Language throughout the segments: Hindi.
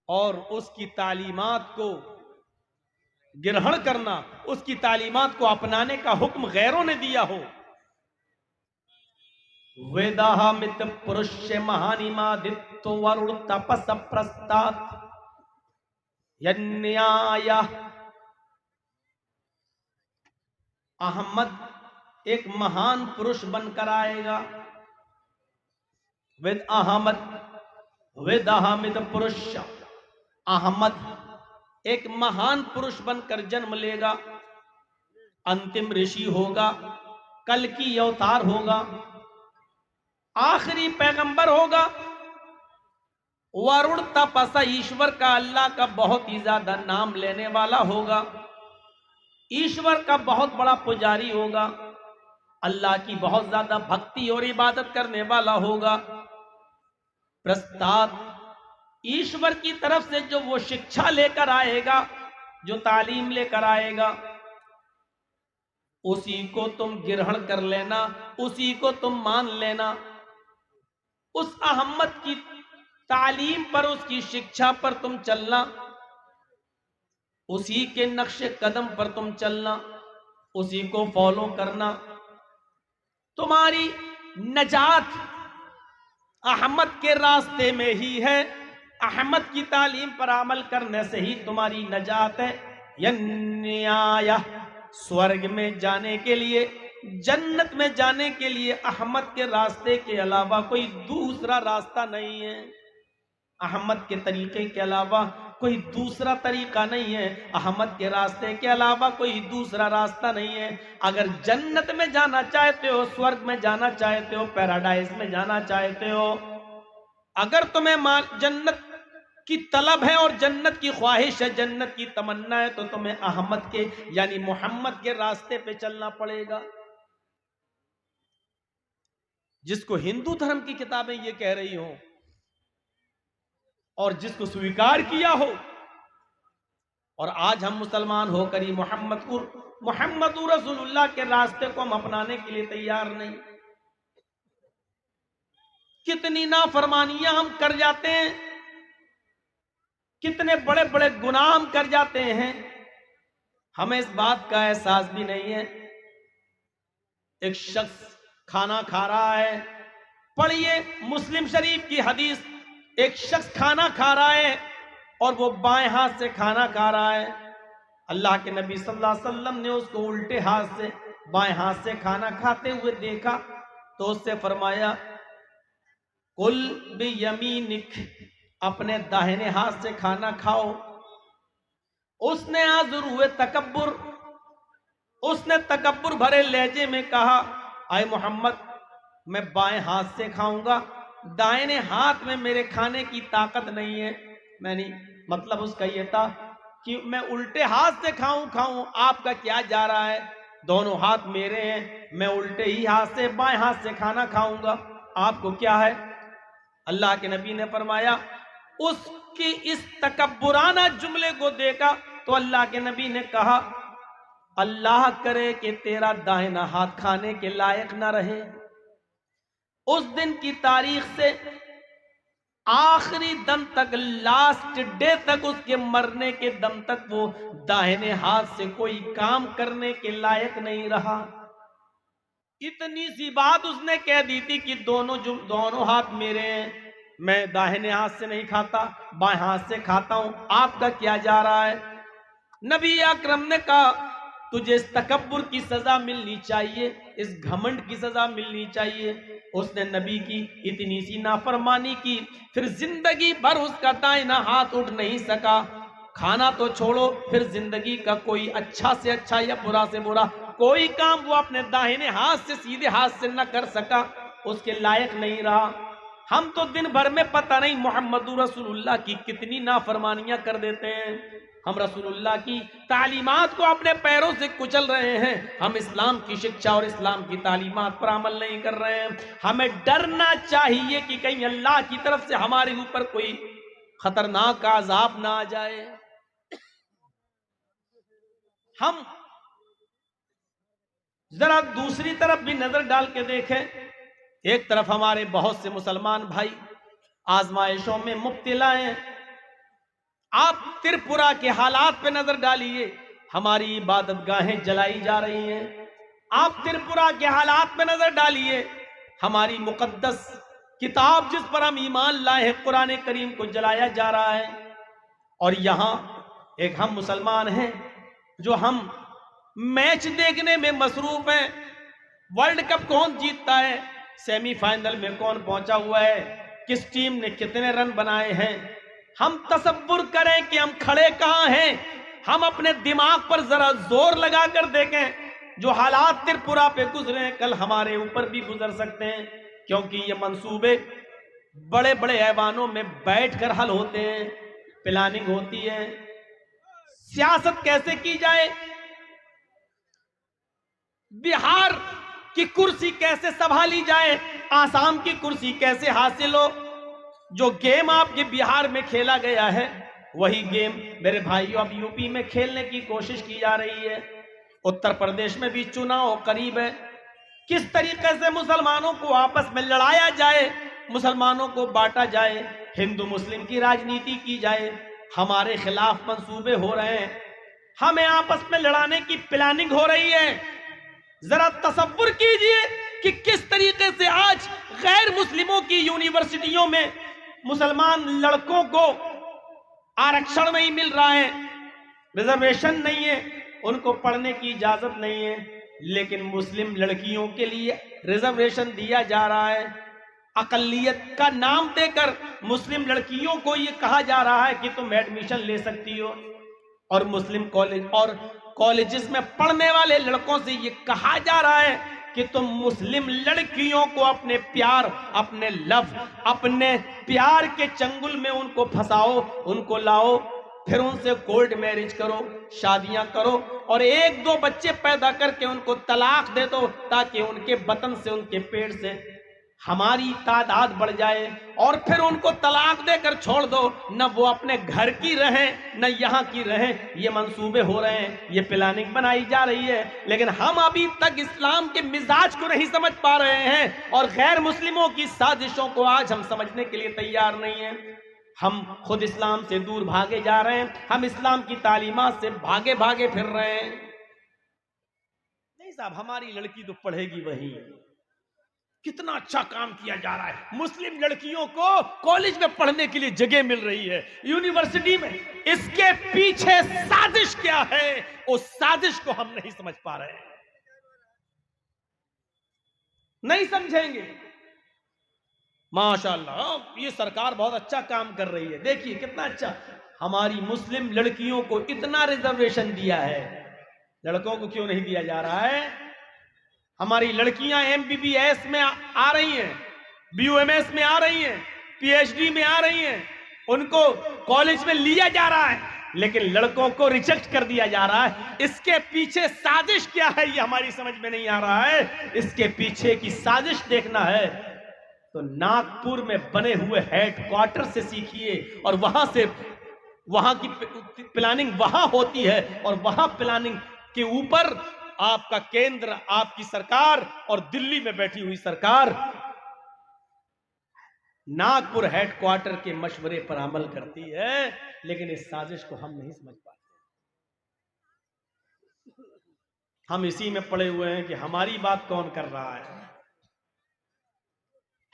और उसकी तालीमात को ग्रहण करना, उसकी तालीमात को अपनाने का हुक्म गैरों ने दिया हो। वेदाहमित पुरुष महानिमादित्य वरुण तपस प्रस्तात् यन्याय। अहमद एक महान पुरुष बनकर आएगा। वेद अहमद, वेद अहमित पुरुष, अहमद एक महान पुरुष बनकर जन्म लेगा। अंतिम ऋषि होगा, कल की अवतार होगा, आखिरी पैगंबर होगा। वरुण तपसा ईश्वर का, अल्लाह का बहुत ही ज्यादा नाम लेने वाला होगा, ईश्वर का बहुत बड़ा पुजारी होगा, अल्लाह की बहुत ज्यादा भक्ति और इबादत करने वाला होगा। प्रस्ताद ईश्वर की तरफ से जो वो शिक्षा लेकर आएगा, जो तालीम लेकर आएगा, उसी को तुम ग्रहण कर लेना, उसी को तुम मान लेना। उस अहम्मद की तालीम पर, उसकी शिक्षा पर तुम चलना, उसी के नक्शे कदम पर तुम चलना, उसी को फॉलो करना। तुम्हारी नजात अहमद के रास्ते में ही है। अहमद की तालीम पर अमल करने से ही तुम्हारी नजात है। यन्याय स्वर्ग में जाने के लिए, जन्नत में जाने के लिए अहमद के रास्ते के अलावा कोई दूसरा रास्ता नहीं है। अहमद के तरीके के अलावा कोई दूसरा तरीका नहीं है। अहमद के रास्ते के अलावा कोई दूसरा रास्ता नहीं है। अगर जन्नत में जाना चाहते हो, स्वर्ग में जाना चाहते हो, पैराडाइज में जाना चाहते हो, अगर तुम्हें जन्नत की तलब है और जन्नत की ख्वाहिश है, जन्नत की तमन्ना है, तो तुम्हें अहमद के यानी मोहम्मद के रास्ते पे चलना पड़ेगा। जिसको हिंदू धर्म की किताबें ये कह रही हो और जिसको स्वीकार किया हो, और आज हम मुसलमान होकर ही मोहम्मद रसूलुल्लाह के रास्ते को हम अपनाने के लिए तैयार नहीं। कितनी नाफरमानियां हम कर जाते हैं, कितने बड़े बड़े गुनाह हम कर जाते हैं, हमें इस बात का एहसास भी नहीं है। एक शख्स खाना खा रहा है, पढ़िए मुस्लिम शरीफ की हदीस, एक शख्स खाना खा रहा है और वो बाएं हाथ से खाना खा रहा है। अल्लाह के नबी सल्लल्लाहु अलैहि वसल्लम ने उसको उल्टे हाथ से, बाएं हाथ से खाना खाते हुए देखा तो उससे फरमाया, कुल बियमीनिक, अपने दाहिने हाथ से खाना खाओ। उसने आजुर हुए तकब्बुर, उसने तकब्बुर भरे लहजे में कहा, आए मोहम्मद, मैं बाएं हाथ से खाऊंगा, दाहिने हाथ में मेरे खाने की ताकत नहीं है। मैंने मतलब उसका यह था कि मैं उल्टे हाथ से खाऊं, आपका क्या जा रहा है, दोनों हाथ मेरे हैं, मैं उल्टे ही हाथ से, बाएं हाथ से खाना खाऊंगा, आपको क्या है। अल्लाह के नबी ने फरमाया, उसकी इस तकब्बुराना जुमले को देखा तो अल्लाह के नबी ने कहा, अल्लाह करे कि तेरा दाहिना हाथ खाने के लायक ना रहे। उस दिन की तारीख से आखिरी दम तक, लास्ट डे तक, उसके मरने के दम तक वो दाहिने हाथ से कोई काम करने के लायक नहीं रहा। इतनी सी बात उसने कह दी थी कि दोनों हाथ मेरे हैं, मैं दाहिने हाथ से नहीं खाता, बाएं हाथ से खाता हूं, आपका क्या जा रहा है। नबी अकरम ने कहा, तुझे इस तकब्बुर की सजा मिलनी चाहिए, इस घमंड की सजा मिलनी चाहिए। उसने नबी की इतनी सी नाफरमानी की, फिर जिंदगी भर उसका दाहिना हाथ उठ नहीं सका। खाना तो छोड़ो, फिर जिंदगी का कोई अच्छा से अच्छा या बुरा से बुरा कोई काम वो अपने दाहिने हाथ से, सीधे हाथ से न कर सका, उसके लायक नहीं रहा। हम तो दिन भर में पता नहीं मोहम्मद रसूलुल्लाह की कितनी नाफरमानियां कर देते हैं। हम रसूलुल्लाह की तालीमात को अपने पैरों से कुचल रहे हैं। हम इस्लाम की शिक्षा और इस्लाम की तालीमात पर अमल नहीं कर रहे हैं। हमें डरना चाहिए कि कहीं अल्लाह की तरफ से हमारे ऊपर कोई खतरनाक अज़ाब ना आ जाए। हम जरा दूसरी तरफ भी नजर डाल के देखें। एक तरफ हमारे बहुत से मुसलमान भाई आजमाइशों में मुब्तला हैं, आप त्रिपुरा के हालात पे नजर डालिए, हमारी इबादत गाहें जलाई जा रही हैं। आप त्रिपुरा के हालात पे नजर डालिए, हमारी मुकद्दस किताब जिस पर हम ईमान लाए हैं कुरान करीम को जलाया जा रहा है। और यहां एक हम मुसलमान हैं जो हम मैच देखने में मसरूफ हैं। वर्ल्ड कप कौन जीतता है, सेमीफाइनल में कौन पहुंचा हुआ है, किस टीम ने कितने रन बनाए हैं, हम तसव्वुर करें कि हम खड़े कहां हैं। हम अपने दिमाग पर जरा जोर लगाकर देखें, जो हालात त्रिपुरा पे गुजरे हैं कल हमारे ऊपर भी गुजर सकते हैं, क्योंकि ये मंसूबे बड़े बड़े ऐवानों में बैठकर हल होते हैं, प्लानिंग होती है। सियासत कैसे की जाए, बिहार की कुर्सी कैसे संभाली जाए, आसाम की कुर्सी कैसे हासिल हो। जो गेम आपके बिहार में खेला गया है वही गेम मेरे भाइयों अब यूपी में खेलने की कोशिश की जा रही है। उत्तर प्रदेश में भी चुनाव करीब है। किस तरीके से मुसलमानों को आपस में लड़ाया जाए, मुसलमानों को बांटा जाए, हिंदू मुस्लिम की राजनीति की जाए, हमारे खिलाफ मंसूबे हो रहे हैं, हमें आपस में लड़ाने की प्लानिंग हो रही है। जरा तसव्वुर कीजिए कि किस तरीके से आज गैर मुस्लिमों की यूनिवर्सिटियों में मुसलमान लड़कों को आरक्षण नहीं मिल रहा है, रिजर्वेशन नहीं है, उनको पढ़ने की इजाजत नहीं है, लेकिन मुस्लिम लड़कियों के लिए रिजर्वेशन दिया जा रहा है। अकलियत का नाम देकर मुस्लिम लड़कियों को यह कहा जा रहा है कि तुम एडमिशन ले सकती हो, और मुस्लिम कॉलेज और कॉलेजेस में पढ़ने वाले लड़कों से यह कहा जा रहा है कि तुम मुस्लिम लड़कियों को अपने प्यार, अपने लव, अपने प्यार के चंगुल में उनको फंसाओ, उनको लाओ, फिर उनसे कोर्ट मैरिज करो, शादियां करो, और एक दो बच्चे पैदा करके उनको तलाक दे दो, ताकि उनके बतन से, उनके पेट से हमारी तादाद बढ़ जाए, और फिर उनको तलाक देकर छोड़ दो, न वो अपने घर की रहें न यहाँ की रहें। ये मंसूबे हो रहे हैं, ये प्लानिंग बनाई जा रही है, लेकिन हम अभी तक इस्लाम के मिजाज को नहीं समझ पा रहे हैं, और गैर मुस्लिमों की साजिशों को आज हम समझने के लिए तैयार नहीं हैं। हम खुद इस्लाम से दूर भागे जा रहे हैं, हम इस्लाम की तालीमात से भागे भागे फिर रहे हैं। नहीं साहब, हमारी लड़की तो पढ़ेगी वही। कितना अच्छा काम किया जा रहा है, मुस्लिम लड़कियों को कॉलेज में पढ़ने के लिए जगह मिल रही है, यूनिवर्सिटी में। इसके पीछे साजिश क्या है, उस साजिश को हम नहीं समझ पा रहे हैं, नहीं समझेंगे। माशाल्लाह, ये सरकार बहुत अच्छा काम कर रही है। देखिए कितना अच्छा, हमारी मुस्लिम लड़कियों को इतना रिजर्वेशन दिया है, लड़कों को क्यों नहीं दिया जा रहा है। हमारी लड़कियां MBBS में आ रही हैं, BUMS में आ रही हैं, PhD में आ रही हैं, उनको कॉलेज में लिया जा रहा है, लेकिन लड़कों को रिजेक्ट कर दिया जा रहा है। इसके पीछे साजिश क्या है, ये हमारी समझ में नहीं आ रहा है। इसके पीछे की साजिश देखना है तो नागपुर में बने हुए हेडक्वार्टर से सीखिए, और वहां की प्लानिंग वहां होती है, और वहां प्लानिंग के ऊपर आपका केंद्र, आपकी सरकार और दिल्ली में बैठी हुई सरकार नागपुर हेडक्वार्टर के मशवरे पर अमल करती है, लेकिन इस साजिश को हम नहीं समझ पाते। हम इसी में पड़े हुए हैं कि हमारी बात कौन कर रहा है।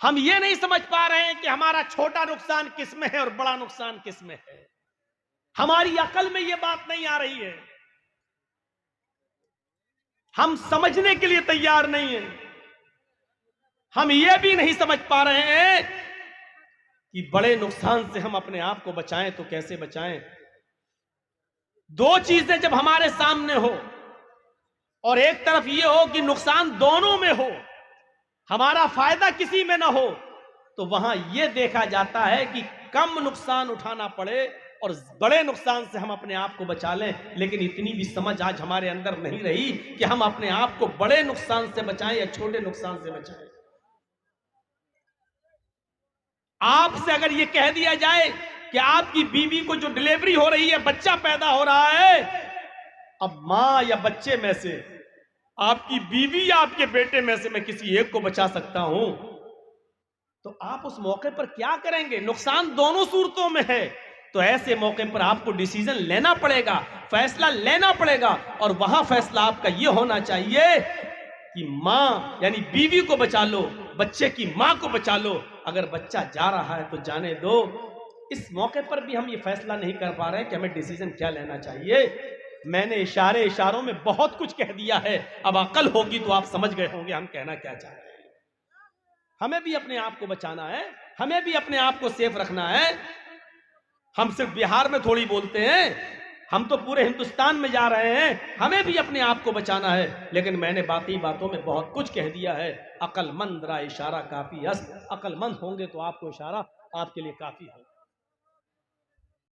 हम ये नहीं समझ पा रहे हैं कि हमारा छोटा नुकसान किस में है और बड़ा नुकसान किस में है। हमारी अकल में यह बात नहीं आ रही है, हम समझने के लिए तैयार नहीं हैं। हम यह भी नहीं समझ पा रहे हैं कि बड़े नुकसान से हम अपने आप को बचाएं तो कैसे बचाएं। दो चीजें जब हमारे सामने हो, और एक तरफ यह हो कि नुकसान दोनों में हो, हमारा फायदा किसी में ना हो, तो वहां यह देखा जाता है कि कम नुकसान उठाना पड़े और बड़े नुकसान से हम अपने आप को बचा लें। लेकिन इतनी भी समझ आज हमारे अंदर नहीं रही कि हम अपने आप को बड़े नुकसान से बचाएं या छोटे नुकसान से बचाएं। आपसे अगर यह कह दिया जाए कि आपकी बीवी को जो डिलीवरी हो रही है, बच्चा पैदा हो रहा है, अब मां या बच्चे में से आपकी बीवी या आपके बेटे में से मैं किसी एक को बचा सकता हूं, तो आप उस मौके पर क्या करेंगे। नुकसान दोनों सूरतों में है, तो ऐसे मौके पर आपको डिसीजन लेना पड़ेगा, फैसला लेना पड़ेगा, और वहां फैसला आपका यह होना चाहिए कि मां यानी बीवी को बचा लो, बच्चे की मां को बचा लो। अगर बच्चा जा रहा है तो जाने दो। इस मौके पर भी हम ये फैसला नहीं कर पा रहे हैं कि हमें डिसीजन क्या लेना चाहिए। मैंने इशारों में बहुत कुछ कह दिया है, अब अकल होगी तो आप समझ गए होंगे हम कहना क्या चाह रहे हैं। हमें भी अपने आप को बचाना है, हमें भी अपने आप को सेफ रखना है। हम सिर्फ बिहार में थोड़ी बोलते हैं, हम तो पूरे हिंदुस्तान में जा रहे हैं, हमें भी अपने आप को बचाना है। लेकिन मैंने बाकी बातों में बहुत कुछ कह दिया है। अकलमंद रा इशारा काफी अस्त, अकलमंद होंगे तो आपको इशारा आपके लिए काफी होगा।